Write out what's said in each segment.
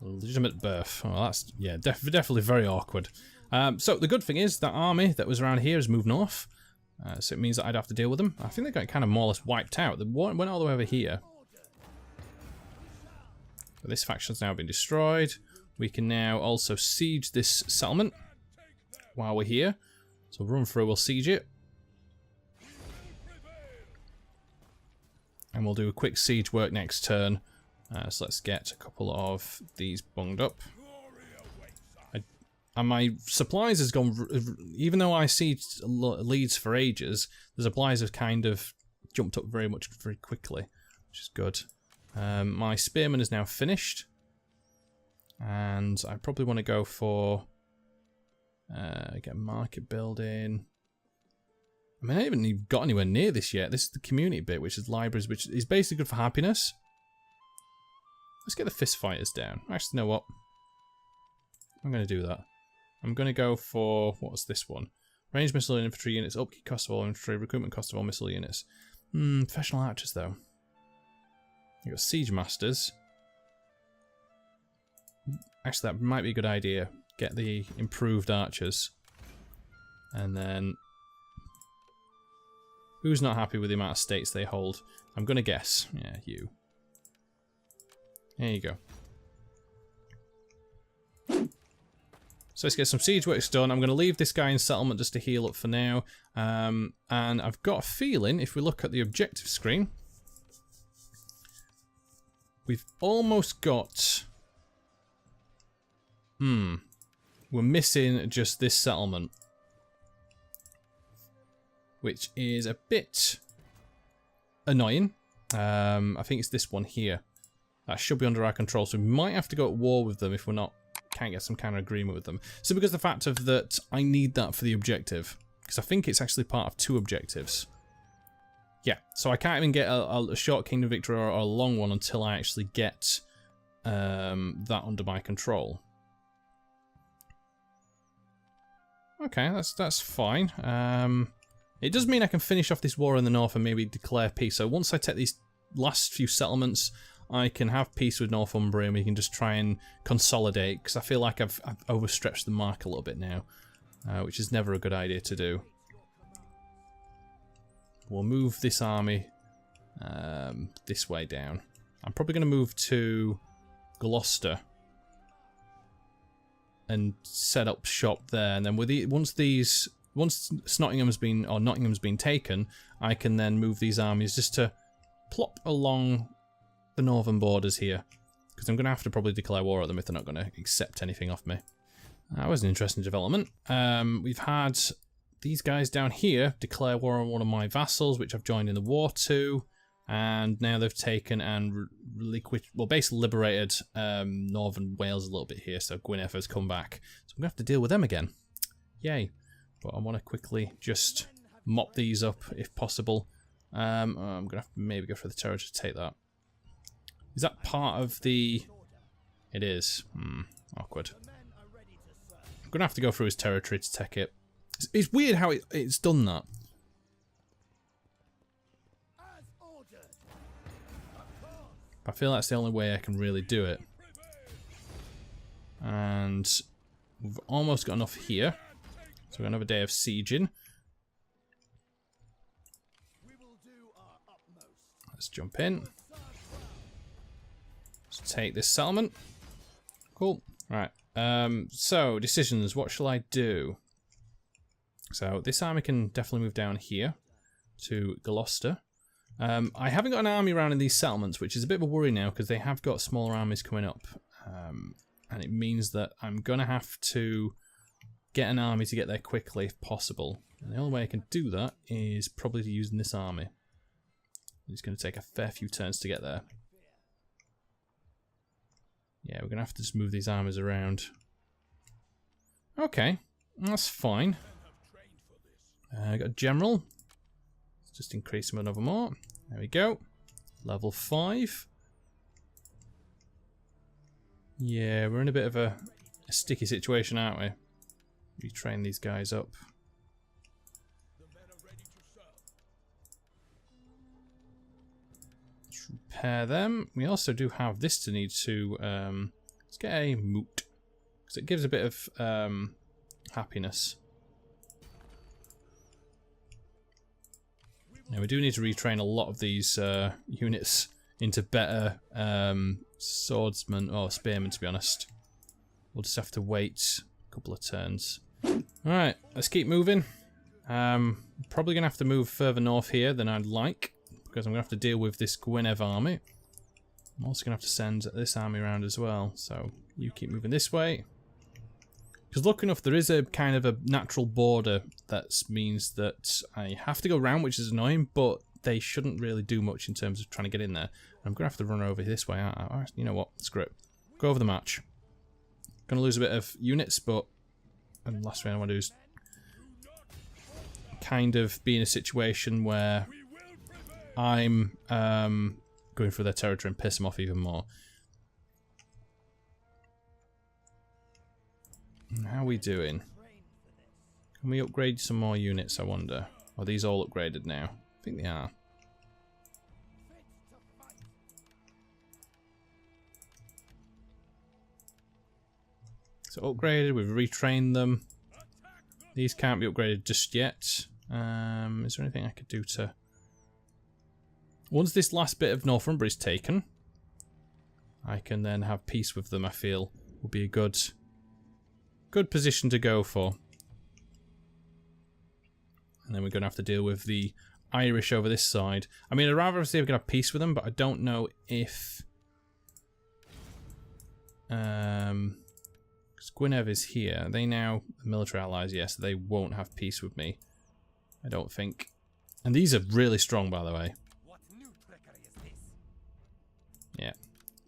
Legitimate birth. Oh, that's, yeah, definitely very awkward. So the good thing is that army that was around here has moved north. So it means that I'd have to deal with them. I think they got kind of more or less wiped out. They went all the way over here. But this faction's now been destroyed. We can now also siege this settlement while we're here. So run through, we'll siege it. And we'll do a quick siege work next turn. So let's get a couple of these bunged up. And my supplies has gone, even though I see leads for ages, the supplies have kind of jumped up very quickly, which is good. My spearman is now finished. And I probably want to go for, get market building. I mean, I haven't even got anywhere near this yet. This is the community bit, which is libraries, which is basically good for happiness. Let's get the fist fighters down. Actually, you know what? I'm going to do that. I'm going to go for, what's this one? Ranged missile and infantry units, upkeep cost of all infantry, recruitment cost of all missile units. Professional archers, though. You've got siege masters. Actually, that might be a good idea. Get the improved archers. And then... who's not happy with the amount of states they hold? I'm going to guess. Yeah, you. There you go. So let's get some siege works done. I'm going to leave this guy in settlement just to heal up for now. And I've got a feeling, if we look at the objective screen, we've almost got... we're missing just this settlement, which is a bit annoying. I think it's this one here. That should be under our control, so we might have to go at war with them if we're not can't get some kind of agreement with them. So because the fact of that I need that for the objective, because I think it's actually part of 2 objectives. Yeah, so I can't even get a short kingdom victory or a long one until I actually get that under my control. Okay, that's fine. It does mean I can finish off this war in the north and maybe declare peace. So once I take these last few settlements, I can have peace with Northumbria and we can just try and consolidate, because I feel like I've overstretched the mark a little bit now, which is never a good idea to do. We'll move this army this way down. I'm probably going to move to Gloucester and set up shop there, and then with once Nottingham's been taken, I can then move these armies just to plop along the northern borders here, because I'm going to have to probably declare war at them if they're not going to accept anything off me. That was an interesting development. We've had these guys down here declare war on one of my vassals, which I've joined in the war to, and now they've taken and basically liberated northern Wales a little bit here, so Gwynedd has come back. So I'm going to have to deal with them again. Yay. But I want to quickly just mop these up if possible. I'm going to have to maybe go for the territory to take that. Is that part of the... It is. Awkward. I'm going to have to go through his territory to take it. It's weird how it's done that. I feel that's the only way I can really do it. And we've almost got enough here. So we've got another day of sieging. Let's jump in. Let's take this settlement. Cool. Right. So, decisions. What shall I do? So, this army can definitely move down here to Gloucester. I haven't got an army around in these settlements, which is a bit of a worry now, because they have got smaller armies coming up. And it means that I'm going to have to get an army to get there quickly if possible. And the only way I can do that is probably using this army. It's going to take a fair few turns to get there. Yeah, we're going to have to just move these armies around. Okay, that's fine. I got a general. Let's just increase them another more. There we go. Level 5. Yeah, we're in a bit of a sticky situation, aren't we? Retrain these guys up. Let's repair them. We also do have this to need to Let's get a moot. Because it gives a bit of happiness. Now we do need to retrain a lot of these units into better swordsmen or spearmen, to be honest. We'll just have to wait a couple of turns. Alright, let's keep moving. Probably going to have to move further north here than I'd like, because I'm going to have to deal with this Gwynedd army. I'm also going to have to send this army around as well, so you keep moving this way. Because lucky enough, there is a kind of a natural border that means that I have to go around, which is annoying, but they shouldn't really do much in terms of trying to get in there. I'm going to have to run over this way, aren't I? You know what? Screw it. Go over the march. Going to lose a bit of units, but the last thing I want to do is kind of be in a situation where I'm going through their territory and piss them off even more. How are we doing? Can we upgrade some more units, I wonder? Are these all upgraded now? I think they are. So upgraded, we've retrained them. These can't be upgraded just yet. Is there anything I could do to... Once this last bit of Northumbria is taken, I can then have peace with them, I feel, will be a good position to go for. And then we're going to have to deal with the Irish over this side. I mean, I'd rather see if we can have peace with them, but I don't know if... because Gwynedd is here. Are they now military allies? Yes, they won't have peace with me. I don't think. And these are really strong, by the way. Yeah.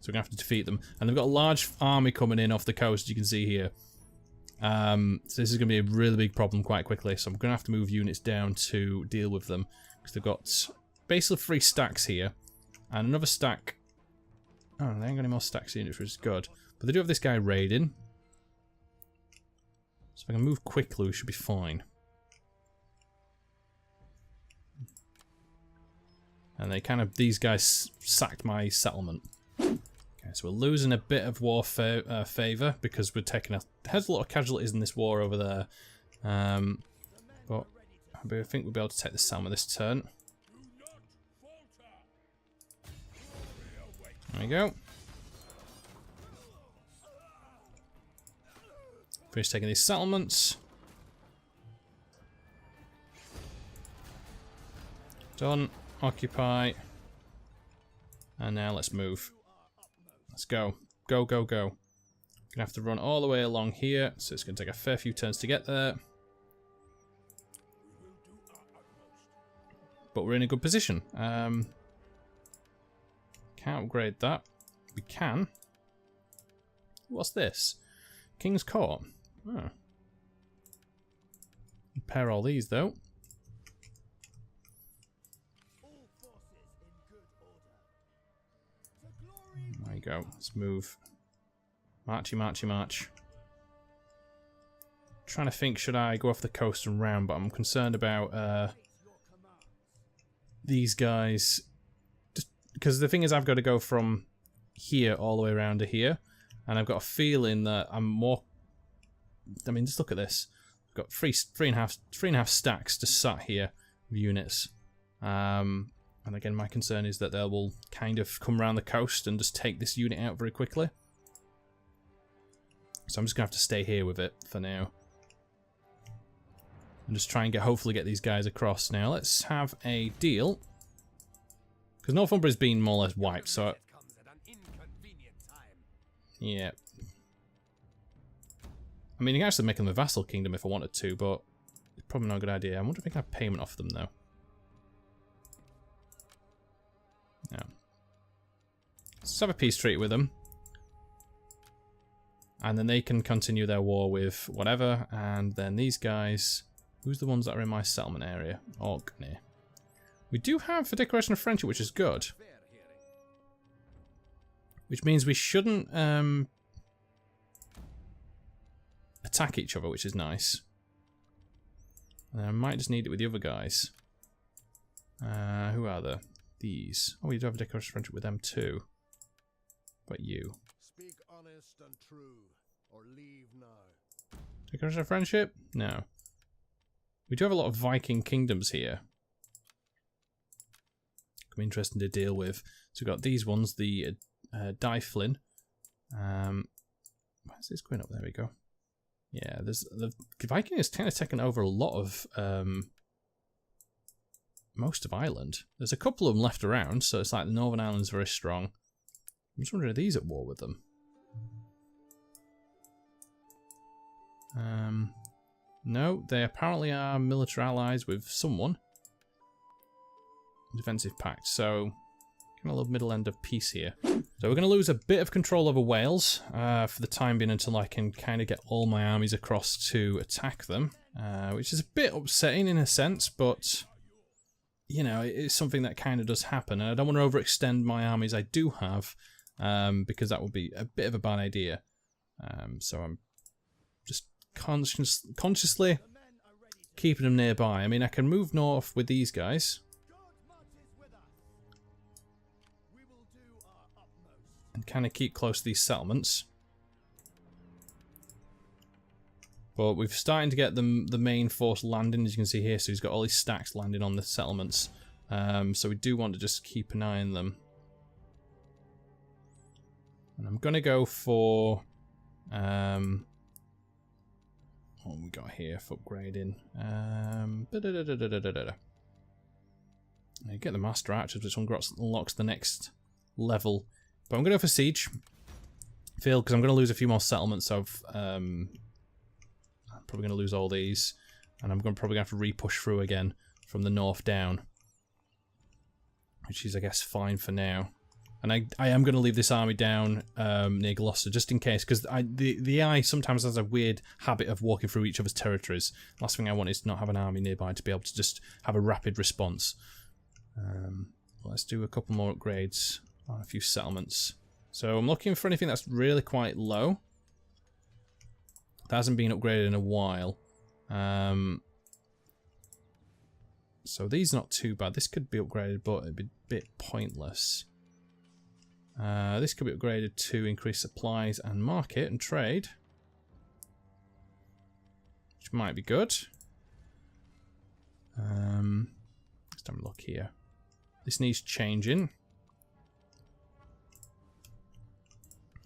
So we're going to have to defeat them. And they've got a large army coming in off the coast, you can see here. So this is going to be a really big problem quite quickly. So I'm going to have to move units down to deal with them. Because they've got basically 3 stacks here. And another stack... Oh, they ain't got any more stacks units, which is good. But they do have this guy raiding. So if I can move quickly, we should be fine. And they kind of... These guys sacked my settlement. Okay, so we're losing a bit of war favour because we're taking there's a lot of casualties in this war over there. But I think we'll be able to take the settlement this turn. There we go. Finish taking these settlements. Done. Occupy. And now let's move. Let's go. Go, go, go. Gonna have to run all the way along here, so it's gonna take a fair few turns to get there. But we're in a good position. Can't upgrade that. We can. What's this? King's Court. Oh. Repair all these though. There you go. Let's move. Marchy, marchy, march. Trying to think, should I go off the coast and round? But I'm concerned about these guys. Just because the thing is, I've got to go from here all the way around to here, and I've got a feeling that I'm more. I mean, just look at this. I've got three and a half stacks just sat here of units. And again, my concern is that they will kind of come around the coast and just take this unit out very quickly. So I'm just going to have to stay here with it for now. And just try and hopefully get these guys across. Now, let's have a deal. Because Northumbria's been more or less wiped, so... Yeah. I mean, you can actually make them a vassal kingdom if I wanted to, but it's probably not a good idea. I wonder if I can have payment off them, though. No. Let's have a peace treaty with them. And then they can continue their war with whatever. And then these guys... Who's the ones that are in my settlement area? Orkney. We do have a declaration of friendship, which is good. Which means we shouldn't attack each other, which is nice. And I might just need it with the other guys. Who are there? These. Oh, we do have a declaration of friendship with them too. But you. honest and true, or leave now. Declaration of friendship? No. We do have a lot of Viking kingdoms here. Could be interesting to deal with. So we've got these ones, the Dyflin. Where's this going up? There we go. Yeah, there's the Viking has kind of taken over a lot of most of Ireland. There's a couple of them left around, so it's like the Northern Ireland's very strong. I'm just wondering, are these at war with them? No, they apparently are military allies with someone. Defensive pact, so kind of a little middle end of peace here. So we're going to lose a bit of control over Wales for the time being until I can kind of get all my armies across to attack them, which is a bit upsetting in a sense, but you know, it's something that kind of does happen, and I don't want to overextend my armies I do have, because that would be a bit of a bad idea. So I'm just consciously keeping them nearby. I mean, I can move north with these guys and kind of keep close to these settlements. But we're starting to get the main force landing, as you can see here. So he's got all these stacks landing on the settlements. So we do want to just keep an eye on them. And I'm going to go for... what we got here for upgrading? You get the Master Archers, which unlocks the next level. But I'm going to go for Siege. Feel, because I'm going to lose a few more settlements. So I'm probably going to lose all these. And I'm probably going to have to re-push through again from the north down. Which is, I guess, fine for now. And I am going to leave this army down near Gloucester, just in case. Because the AI sometimes has a weird habit of walking through each other's territories. Last thing I want is to not have an army nearby to be able to just have a rapid response. Let's do a couple more upgrades on a few settlements. So I'm looking for anything that's really quite low. That hasn't been upgraded in a while. So these are not too bad. This could be upgraded, but it'd be a bit pointless. This could be upgraded to increase supplies and market and trade, which might be good. Let's have a look here. This needs changing.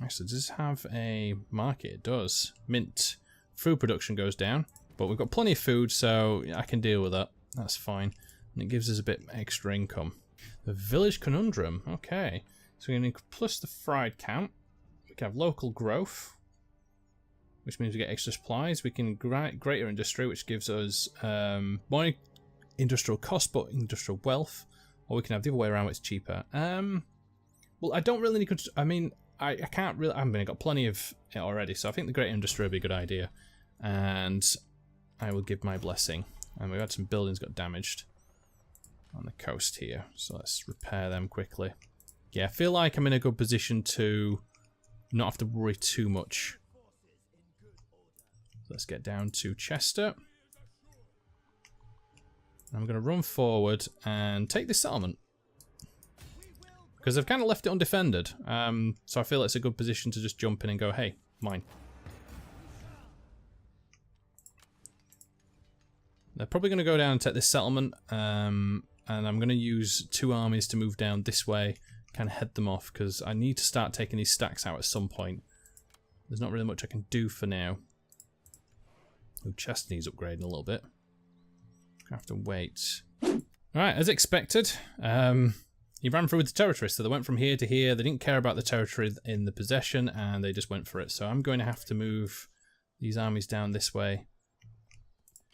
Actually, does this have a market? It does. Mint. Food production goes down, but we've got plenty of food, so I can deal with that. That's fine. And it gives us a bit extra income. The village conundrum. Okay. So we're going to plus the fried count. We can have local growth, which means we get extra supplies. We can greater industry, which gives us more industrial cost, but industrial wealth. Or we can have the other way around, which is cheaper. Well, I don't really need... I mean... I can't really... I've got plenty of it already, so I think the Great Industry would be a good idea. And I will give my blessing. And we've had some buildings got damaged on the coast here, so let's repair them quickly. Yeah, I feel like I'm in a good position to not have to worry too much. Let's get down to Chester. I'm going to run forward and take this settlement. Because I've kind of left it undefended, so I feel it's a good position to just jump in and go, hey, mine. They're probably going to go down and take this settlement, and I'm going to use 2 armies to move down this way, kind of head them off, because I need to start taking these stacks out at some point. There's not really much I can do for now. Oh, Chester needs upgrading a little bit. I have to wait. Alright, as expected, he ran through with the territory, so they went from here to here. They didn't care about the territory in the possession, and they just went for it. So I'm going to have to move these armies down this way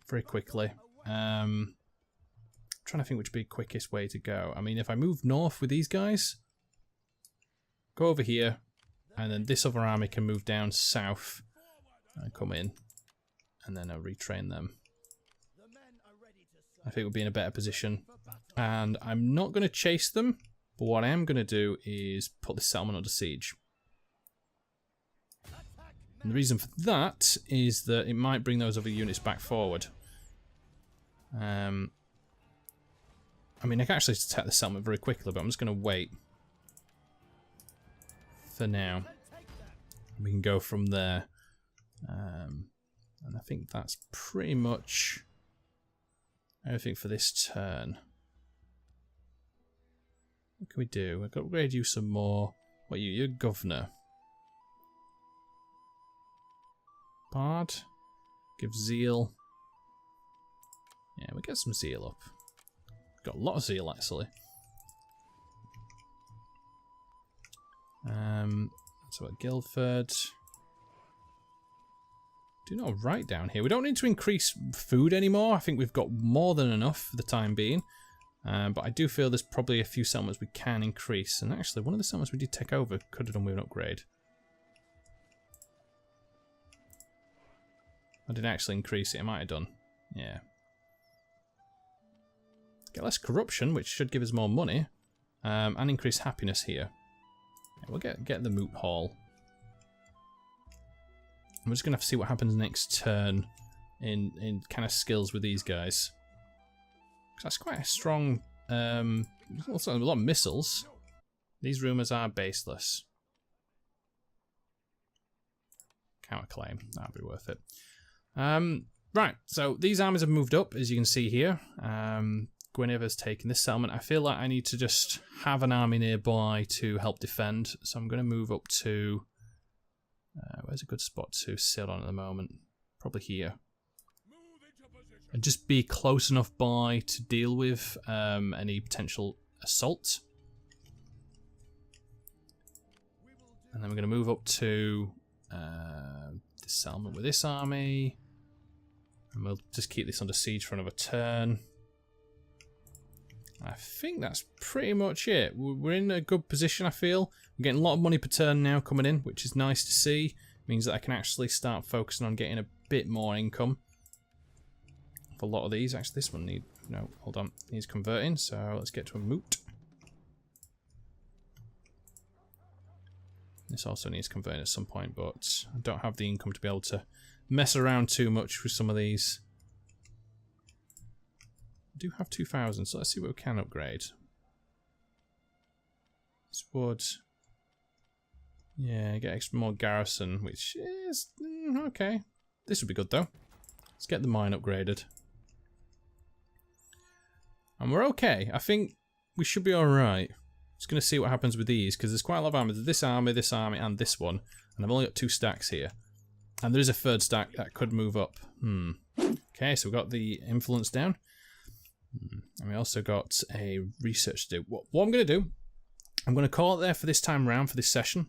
very quickly. Trying to think which would be the quickest way to go. I mean, if I move north with these guys, go over here, and then this other army can move down south and come in, and then I'll retrain them. I think we'll be in a better position. And I'm not going to chase them, but what I am going to do is put the settlement under siege. And the reason for that is that it might bring those other units back forward. I mean, I can actually attack the settlement very quickly, but I'm just going to wait for now. We can go from there. And I think that's pretty much everything for this turn. What can we do? We've got to upgrade you some more. What are you? You're governor. Bard. Give zeal. Yeah, we get some zeal up. Got a lot of zeal actually. So at Guildford. Do not write down here. We don't need to increase food anymore. I think we've got more than enough for the time being. But I do feel there's probably a few settlements we can increase. And actually, one of the settlements we did take over could have done with an upgrade. I didn't actually increase it. I might have done. Yeah. Get less corruption, which should give us more money. And increase happiness here. Yeah, we'll get the moot hall. I'm just going to have to see what happens next turn in kind of skills with these guys. Because that's quite a strong... also a lot of missiles. These rumours are baseless. Counterclaim. That'd be worth it. Right, so these armies have moved up, as you can see here. Gwynedd has taken this settlement. I feel like I need to just have an army nearby to help defend. So I'm going to move up to... where's a good spot to sit on at the moment? Probably here. And just be close enough by to deal with any potential assault. And then we're going to move up to this settlement with this army. And we'll just keep this under siege for another turn. I think that's pretty much it. We're in a good position, I feel. We're getting a lot of money per turn now coming in, which is nice to see. It means that I can actually start focusing on getting a bit more income. For a lot of these. Actually, this one needs converting, so let's get to a moot. This also needs converting at some point, but I don't have the income to be able to mess around too much with some of these. I do have 2,000, so let's see what we can upgrade. This would... yeah, get extra more garrison, which is... okay. This would be good, though. Let's get the mine upgraded. And we're okay. I think we should be alright. Just going to see what happens with these, because there's quite a lot of army. There's this army, and this one. And I've only got 2 stacks here. And there is a 3rd stack that could move up. Okay, so we've got the influence down. And we also got a research to do. What I'm going to do, I'm going to call it there for this time round, for this session.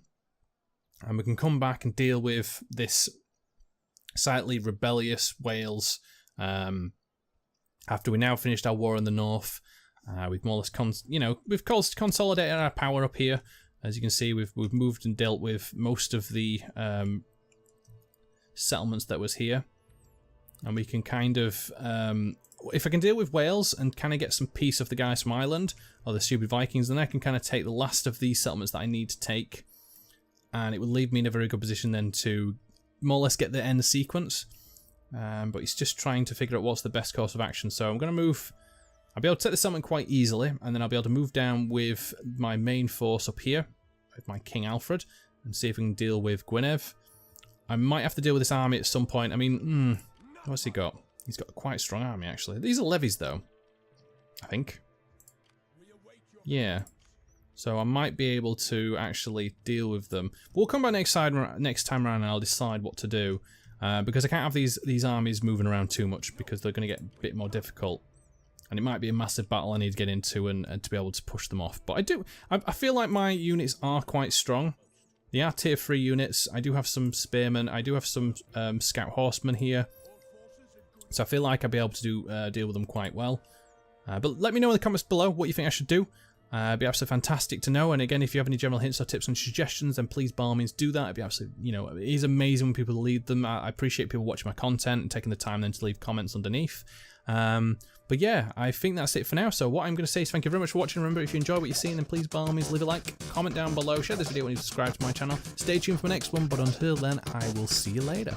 And we can come back and deal with this slightly rebellious Wales after we now finished our war in the north. We've more or less, we've consolidated our power up here. As you can see, we've moved and dealt with most of the settlements that was here. And we can kind of... if I can deal with Wales and kind of get some peace of the guys from Ireland, or the stupid Vikings, then I can kind of take the last of these settlements that I need to take. And it would leave me in a very good position then to more or less get the end sequence. But it's just trying to figure out what's the best course of action. So I'm going to move... I'll be able to take the settlement quite easily, and then I'll be able to move down with my main force up here, with my King Alfred, and see if we can deal with Gwynedd. I might have to deal with this army at some point. I mean, what's he got? He's got a quite strong army, actually. These are levies, though. I think. Yeah. So I might be able to actually deal with them. We'll come back next time around and I'll decide what to do. Because I can't have these armies moving around too much, because they're going to get a bit more difficult. And it might be a massive battle I need to get into and to be able to push them off. But I feel like my units are quite strong. They are tier 3 units. I do have some spearmen. I do have some scout horsemen here. So I feel like I'll be able to deal with them quite well. But let me know in the comments below what you think I should do. It'd be absolutely fantastic to know. And again, if you have any general hints or tips and suggestions, then please by all means do that. It'd be absolutely, it is amazing when people leave them. I appreciate people watching my content and taking the time then to leave comments underneath. But yeah, I think that's it for now. So what I'm going to say is thank you very much for watching. Remember, if you enjoy what you're seeing, then please by all means leave a like, comment down below, share this video when you subscribe to my channel. Stay tuned for the next one, but until then, I will see you later.